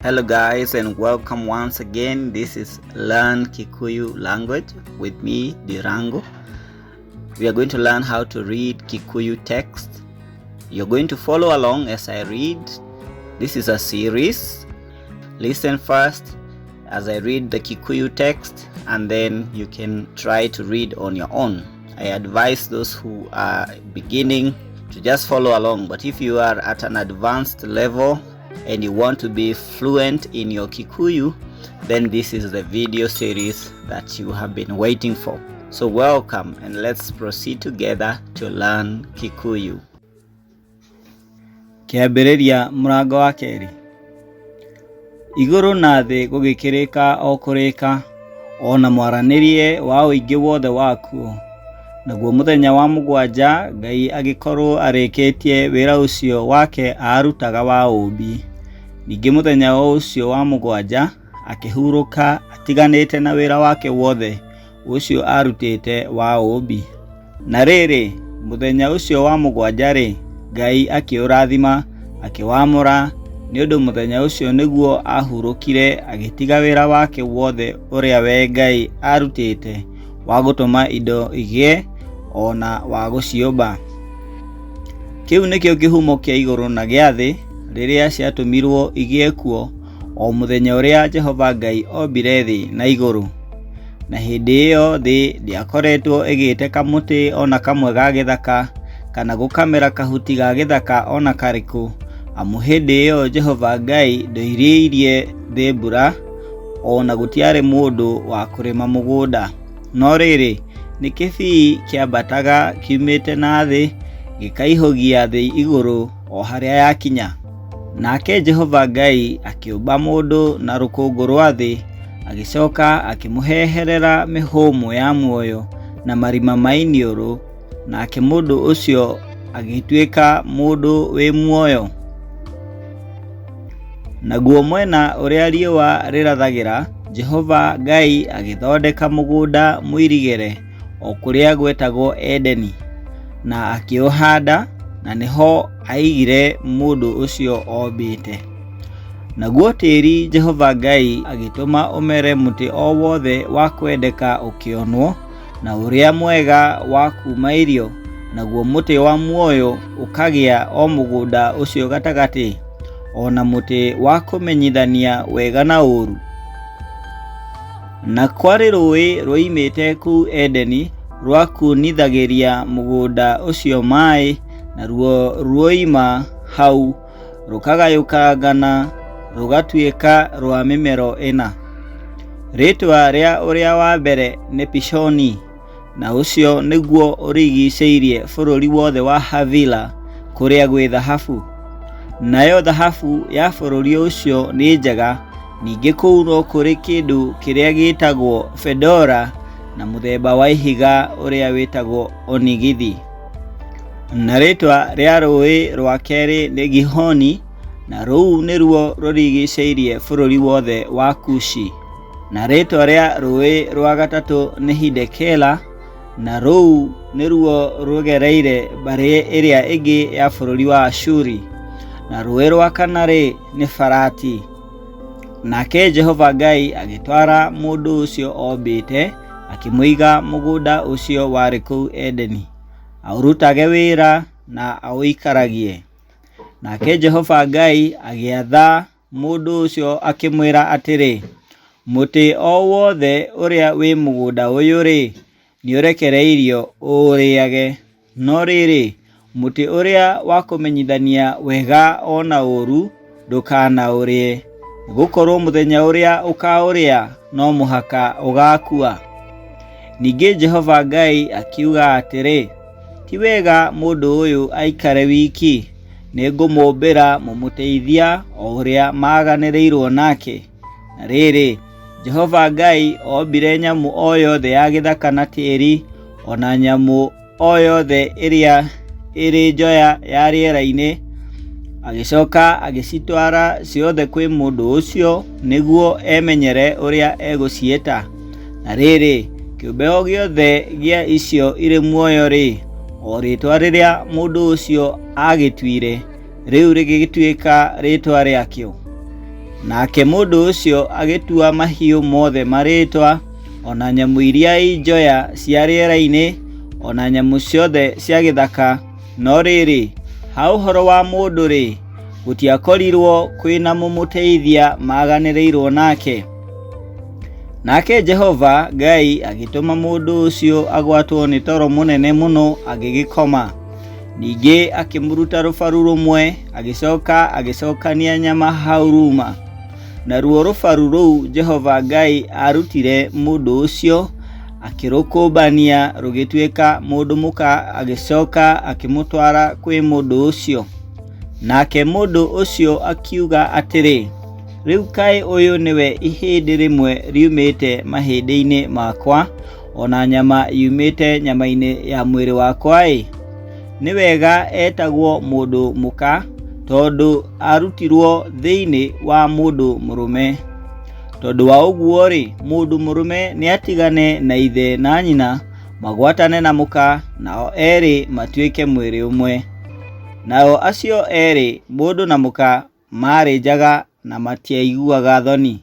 Hello guys and welcome once again. This is Learn Kikuyu language with me, Dirango. We are going to learn how to read Kikuyu text. You're going to follow along as I read. This is a series. Listen first as I read the Kikuyu text and then you can try to read on your own. I advise those who are beginning to just follow along, but if you are at an advanced level and you want to be fluent in your Kikuyu, then this is the video series that you have been waiting for. So welcome and let's proceed together to learn Kikuyu. Kiambĩrĩria mũrango wa kerĩ. Igũrũ na thĩ gũgĩkĩrĩka o kũrĩka, ona mwaranĩrie wa ũingĩ wothe wakuo. Naguo mũthenya wa mũgwanja Ngai agĩkorwo arĩkĩtie wĩra ũcio wake arutaga wa ũmbi. Ningĩ mũthenya ũcio wa mũgwanja akĩhurũka atiganĩte na wĩra wake wothe ũcio arutĩte wa ũmbi. Na rĩrĩ, mũthenya ũcio wa mũgwanja Ngai akĩũrathima akĩwamũra nĩ ũndũ mũthenya ũcio nĩguo ahurũkire agĩtiga wĩra wake wothe ũrĩa we Ngai arutĩte wa gũtũma indo igĩe ona wa gũciũmba. Kĩu nĩkĩo kĩhumo kĩa igũrũ na gĩa thĩ rĩrĩa ciatũmirwo igĩe kuo o mũthenya ũrĩa Jehova Ngai ombire thĩ na igũrũ. Na hĩndĩ ĩyo thĩ ndĩakoretwo ĩgĩte kamũtĩ ona kamwe ga gĩthaka kana gũkamera kahuti ga gĩthaka ona karĩkũ, amu hĩndĩ ĩyo Jehova Ngai ndoirĩirie thĩ mbura ona gũtiarĩ mũndũ wa kũrĩma mũgũnda. No rĩrĩ, nĩ kĩbii kĩambataga kiumĩte na thĩ gĩkaihũgia thĩ igũrũ o harĩa yakinya. Nake Jehova Ngai akĩũmba mũndũ na rũkũngũ rwa thĩ, agĩcoka akĩmũheherera mĩhũmũ ya muoyo na marima ma iniũrũ, nake mũndũ ũcio agĩtuĩka mũndũ wĩ muoyo. Naguo mwena ũrĩa riũa rĩrathagĩra, Jehova Ngai agĩthondeka mũgũnda mũirigĩre o kũrĩa gwetagwo Edeni, na akĩũhanda, na nĩho aigire mũndũ ũcio ombĩte. Naguo tĩri Jehova Ngai agĩtũma ũmere mũtĩ o wothe wa kwendeka ũkĩonwo na ũrĩa mwega wa kuma irio, naguo mũtĩ wa muoyo ũkagĩa o mũgũnda ũcio gatagatĩ, ona mũtĩ wa kũmenyithania wega na ũũru. Na kwarĩ rũĩ rũimĩte kũu Edeni rwakunithagĩria mũgũnda ũcio maĩ, na ruo ruoima hau rũkagayũkangana rũgatuĩka rwa mĩmero ĩna. Rĩtwa rĩa ũrĩa wa mbere nĩ Pishoni, na ũcio nĩguo ũrigicĩirie bũrũri wothe wa Havila kũrĩa gwĩ thahabu. Nayo thahabu ya bũrũri ũcio nĩ njega. Ningĩ kũu no kũrĩ kĩndũ kĩrĩa gĩtagwo fedora na mũthemba wa ihiga ũrĩa wĩtagwo onigithi. Na rĩtwa rĩa rũĩ rwa kerĩ nĩ Gihoni, na rũu nĩruo rũrigicĩirie bũrũri wothe wa Kushi. Na rĩtwa rĩa rũĩ rwa gatatũ nĩ Hidekela, na rũu nĩruo rũgereire mbarĩ ĩrĩa ĩngĩ ya bũrũri wa Ashuri. Na rũĩ rwa kana nĩ Farati. Nake Jehova Ngai agĩtwara mũndũ ũcio ombĩte akĩmũiga mũgũnda ũcio warĩ kũu Edeni, aũrutage wĩra na aũikaragie. Nake Jehova Ngai agĩatha mũndũ ũcio akĩmwĩra atĩrĩ, mũtĩ o wothe ũrĩa wĩ mũgũnda ũyũ nĩ ũrekereirio ũũrĩage, no rĩrĩ, mũtĩ ũrĩa wa kũmenyithania wega ona ũũru ndũkanaũrĩe, gũkorwo mũthenya ũrĩa ũkaũrĩa no mũhaka ũgakua. Ningĩ Jehova Ngai akiuga atĩrĩ, ti wega mũndũ ũyũ aikare wiki, nĩngũmũmbĩra mũmũteithia o ũrĩa maaganĩrĩirwo nake. Na rĩrĩ, Jehova Ngai ombire nyamũ o yothe ya gĩthaka na tĩri, ona nyamũ o yothe ĩrĩa ĩrĩ njoya ya rĩera-inĩ, agĩcoka agĩcitwara ciothe kwĩ mũndũ ũcio nĩguo emenyere ũrĩa egũciĩta. Na rĩrĩ, kĩũmbe o gĩothe gĩa icio irĩ muoyo o rĩtwa rĩrĩa mũndũ ũcio agĩtuire rĩu rĩgĩtuĩka rĩtwa rĩakĩo. Nake mũndũ ũcio agĩtua mahiũ mothe marĩtwa, ona nyamũ iria injoya cia rĩera-inĩ, ona nyamũ ciothe cia gĩthaka. No rĩrĩ, ha ũhoro wa mũndũ-rĩ, gũtiakorirwo kwĩna mũmũteithia maganĩrĩirwo nake. Nake Jehova Ngai agĩtũma mũndũ ũcio agwatwo nĩ toro mũnene mũno agĩgĩkoma. Ningĩ akĩmũruta rũbaru rũmwe, agĩcokania nyama hau ruma. Naruo rũbaru rũu Jehova Ngai arutire mũndũ ũcio, akĩrũkũmbania rũgĩtuĩka mũndũ mũka, agĩcoka akĩmũtwara kwĩ mũndũ ũcio. Nake mũndũ ũcio akiuga atĩrĩ, rĩu kaĩ ũyũ nĩwe ihĩndĩ rĩmwe riumĩte mahĩndĩ-inĩ makwa, ona nyama yumĩte nyama-inĩ ya mwĩrĩ wakwa-ĩ. Nĩ wega etagwo mũndũ mũka, tondũ arutirwo thĩinĩ wa mũndũ mũrũme. Tondũ wa ũguo-rĩ, mũndũ mũrũme nĩ atigane na ithe na nyina, magwatane na mũka, nao erĩ matuĩke mwĩrĩ ũmwe. Nao acio erĩ, mũndũ na mũka, marĩ njaga na matiaiguaga thoni.